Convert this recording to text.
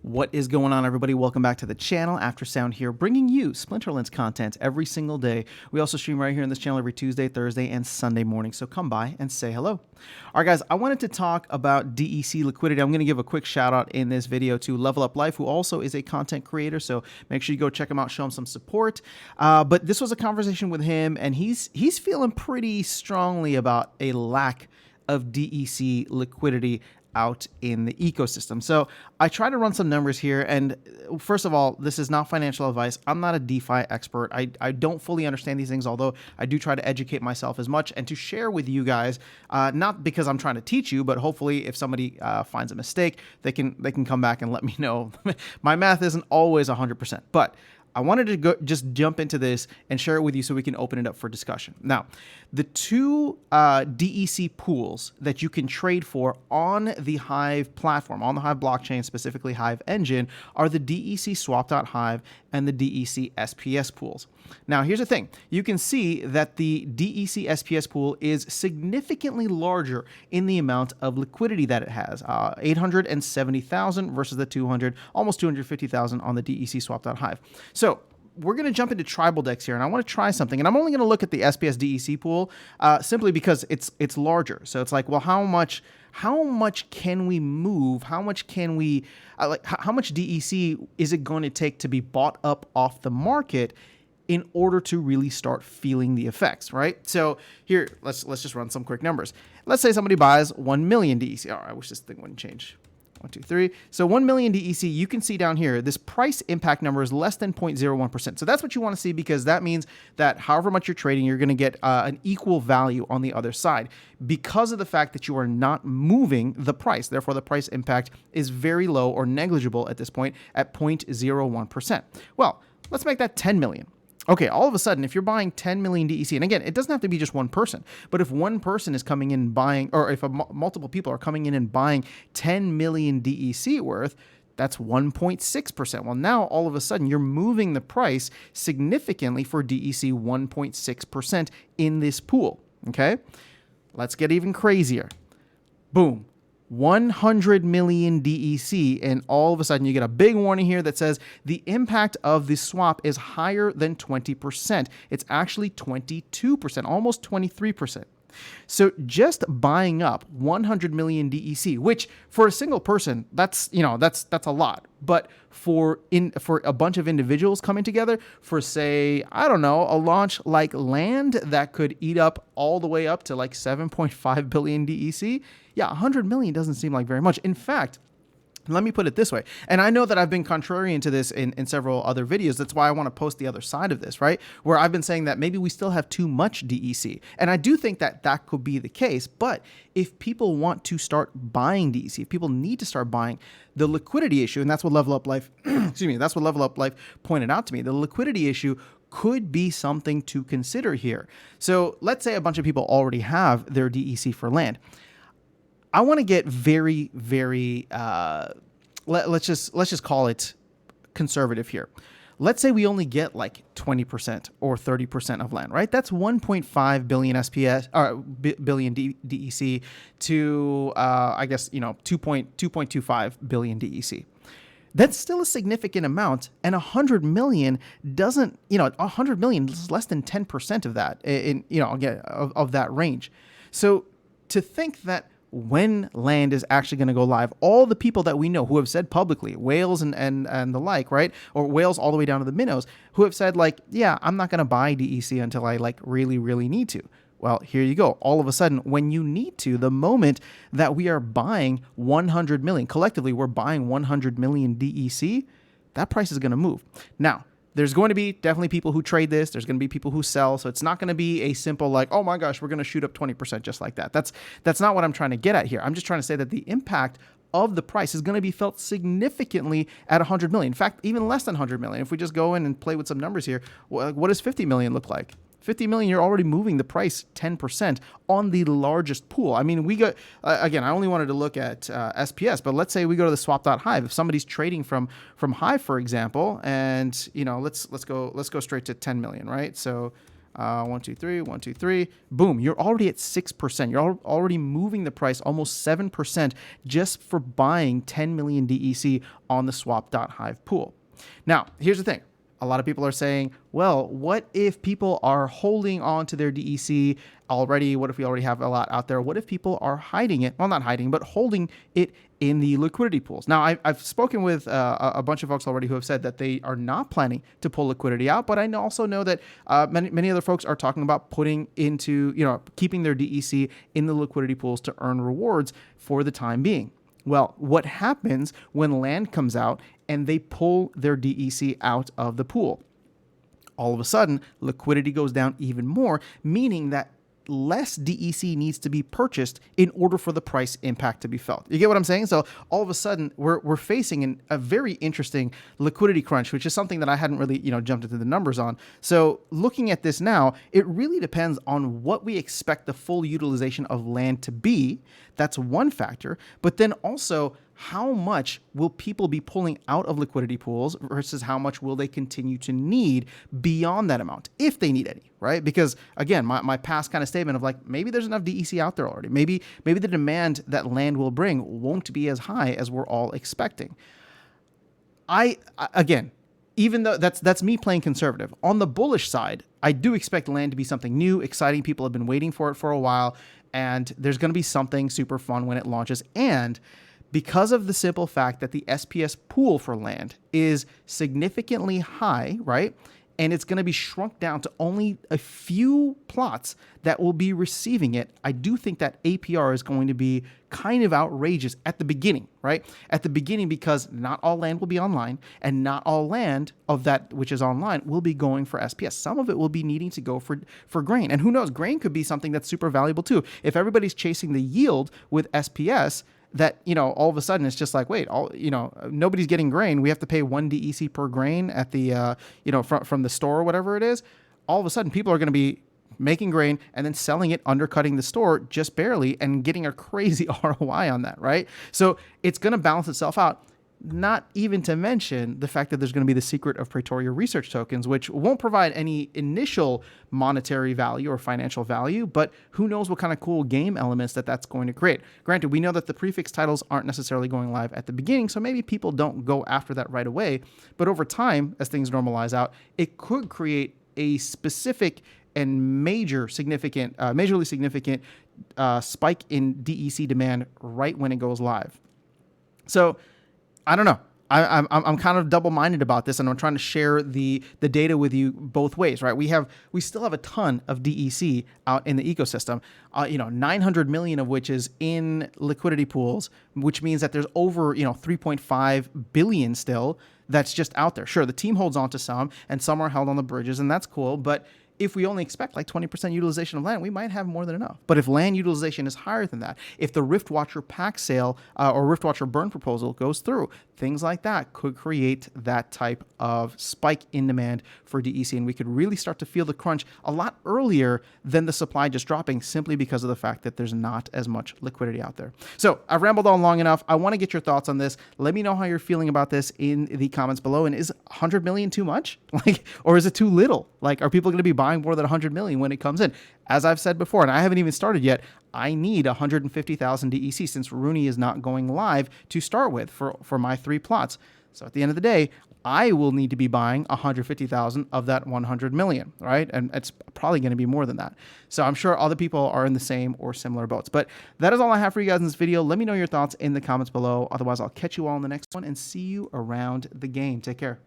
What is going on, everybody? Welcome back to the channel. After Sound here, bringing you Splinterlands content every single day. We also stream right here in this channel every Tuesday, Thursday, and Sunday morning, so come by and say hello. All right, guys, I wanted to talk about DEC liquidity. I'm going to give a quick shout out in this video to Level Up Life, who also is a content creator, so make sure you go check him out, show him some support. But this was a conversation with him, and he's feeling pretty strongly about a lack of DEC liquidity out in the ecosystem. So I try to run some numbers here. And first of all, this is not financial advice. I'm not a DeFi expert. I don't fully understand these things, although I do try to educate myself as much and to share with you guys, not because I'm trying to teach you, but hopefully if somebody finds a mistake, they can come back and let me know. My math isn't always 100%, but I wanted to just jump into this and share it with you so we can open it up for discussion. Now, the two DEC pools that you can trade for on the Hive platform, on the Hive blockchain, specifically Hive Engine, are the DEC swap.hive and the DEC SPS pools. Now, here's the thing. You can see that the DEC SPS pool is significantly larger in the amount of liquidity that it has, 870,000 versus the 200, almost 250,000 on the DEC swap.hive. So we're going to jump into tribal decks here, and I want to try something. And I'm only going to look at the SPS DEC pool simply because it's larger. So it's like, well, how much can we move? How much can we how much DEC is it going to take to be bought up off the market in order to really start feeling the effects, right? So here, let's just run some quick numbers. Let's say somebody buys 1 million DEC. Oh, I wish this thing wouldn't change. 1, 2, 3. So 1 million DEC, you can see down here, this price impact number is less than 0.01%. So that's what you want to see, because that means that however much you're trading, you're going to get an equal value on the other side because of the fact that you are not moving the price. Therefore, the price impact is very low or negligible at this point at 0.01%. Well, let's make that 10 million. Okay, all of a sudden, if you're buying 10 million DEC, and again, it doesn't have to be just one person, but if one person is coming in and buying, or if multiple people are coming in and buying 10 million DEC worth, that's 1.6%. Well, now all of a sudden, you're moving the price significantly for DEC 1.6% in this pool, okay? Let's get even crazier. Boom. 100 million DEC, and all of a sudden you get a big warning here that says the impact of the swap is higher than 20%. It's actually 22%, almost 23%. So just buying up 100 million DEC, which for a single person, that's a lot. But for a bunch of individuals coming together for, say, I don't know, a launch like Land that could eat up all the way up to like 7.5 billion DEC, yeah, 100 million doesn't seem like very much. In fact, let me put it this way. And I know that I've been contrarian to this in several other videos. That's why I want to post the other side of this, right? Where I've been saying that maybe we still have too much DEC. And I do think that that could be the case. But if people want to start buying DEC, if people need to start buying, the liquidity issue, and that's what Level Up Life, excuse me, that's what Level Up Life pointed out to me. The liquidity issue could be something to consider here. So let's say a bunch of people already have their DEC for Land. I want to get very, very, let's just call it conservative here. Let's say we only get like 20% or 30% of Land, right? That's 1.5 billion SPS or billion DEC to, I guess, 2.25 billion DEC. That's still a significant amount, and 100 million doesn't, 100 million is less than 10% of that, of that range. So to think that when Land is actually going to go live, all the people that we know who have said publicly, whales and the like, right? Or whales all the way down to the minnows, who have said like, yeah, I'm not going to buy DEC until I like really, really need to. Well, here you go. All of a sudden, when you need to, the moment that we are buying 100 million, collectively, we're buying 100 million DEC, that price is going to move. Now, there's going to be definitely people who trade this. There's going to be people who sell. So it's not going to be a simple like, oh my gosh, we're going to shoot up 20% just like that. That's not what I'm trying to get at here. I'm just trying to say that the impact of the price is going to be felt significantly at 100 million. In fact, even less than 100 million. If we just go in and play with some numbers here, what does 50 million look like? 50 million, you're already moving the price 10% on the largest pool. I mean, we got, again, I only wanted to look at SPS, but let's say we go to the swap.hive. If somebody's trading from Hive, for example, and, let's go straight to 10 million, right? So 1, 2, 3, 1, 2, 3. Boom, you're already at 6%. You're already moving the price almost 7% just for buying 10 million DEC on the swap.hive pool. Now, here's the thing. A lot of people are saying, well, what if people are holding on to their DEC already? What if we already have a lot out there? What if people are hiding it? Well, not hiding, but holding it in the liquidity pools. Now, I've spoken with a bunch of folks already who have said that they are not planning to pull liquidity out, but I also know that many other folks are talking about putting into, keeping their DEC in the liquidity pools to earn rewards for the time being. Well, what happens when land comes out and they pull their DEC out of the pool? All of a sudden, liquidity goes down even more, meaning that less DEC needs to be purchased in order for the price impact to be felt. You get what I'm saying? So all of a sudden, we're facing a very interesting liquidity crunch, which is something that I hadn't really, jumped into the numbers on. So looking at this now, it really depends on what we expect the full utilization of land to be. That's one factor. But then also, how much will people be pulling out of liquidity pools versus how much will they continue to need beyond that amount, if they need any, right? Because again, my past kind of statement of like, maybe there's enough DEC out there already. Maybe the demand that land will bring won't be as high as we're all expecting. Again, even though that's me playing conservative, on the bullish side, I do expect land to be something new, exciting. People have been waiting for it for a while, and there's going to be something super fun when it launches. And because of the simple fact that the SPS pool for land is significantly high, right? And it's going to be shrunk down to only a few plots that will be receiving it. I do think that APR is going to be kind of outrageous at the beginning, right? At the beginning, because not all land will be online, and not all land of that which is online will be going for SPS. Some of it will be needing to go for grain. And who knows, grain could be something that's super valuable too. If everybody's chasing the yield with SPS, that, all of a sudden it's just like, wait, nobody's getting grain. We have to pay 1 DEC per grain at the, from the store or whatever it is. All of a sudden people are going to be making grain and then selling it, undercutting the store just barely and getting a crazy ROI on that, right? So it's going to balance itself out. Not even to mention the fact that there's going to be the secret of Pretoria research tokens, which won't provide any initial monetary value or financial value, but who knows what kind of cool game elements that's going to create. Granted, we know that the prefix titles aren't necessarily going live at the beginning, so maybe people don't go after that right away. But over time, as things normalize out, it could create a specific and majorly significant spike in DEC demand right when it goes live. So I don't know. I'm kind of double-minded about this, and I'm trying to share the data with you both ways, right? We still have a ton of DEC out in the ecosystem, 900 million of which is in liquidity pools, which means that there's over 3.5 billion still that's just out there. Sure, the team holds on to some, and some are held on the bridges, and that's cool, but if we only expect like 20% utilization of land, we might have more than enough. But if land utilization is higher than that, if the Riftwatcher pack sale or Riftwatcher burn proposal goes through, things like that could create that type of spike in demand for DEC. And we could really start to feel the crunch a lot earlier than the supply just dropping, simply because of the fact that there's not as much liquidity out there. So I've rambled on long enough. I want to get your thoughts on this. Let me know how you're feeling about this in the comments below. And is 100 million too much? Or is it too little? Are people going to be buying more than 100 million when it comes in? As I've said before, and I haven't even started yet, I need 150,000 DEC since Rooney is not going live to start with for my 3 plots. So at the end of the day, I will need to be buying 150,000 of that 100 million, right? And it's probably going to be more than that. So I'm sure other people are in the same or similar boats. But that is all I have for you guys in this video. Let me know your thoughts in the comments below. Otherwise, I'll catch you all in the next one and see you around the game. Take care.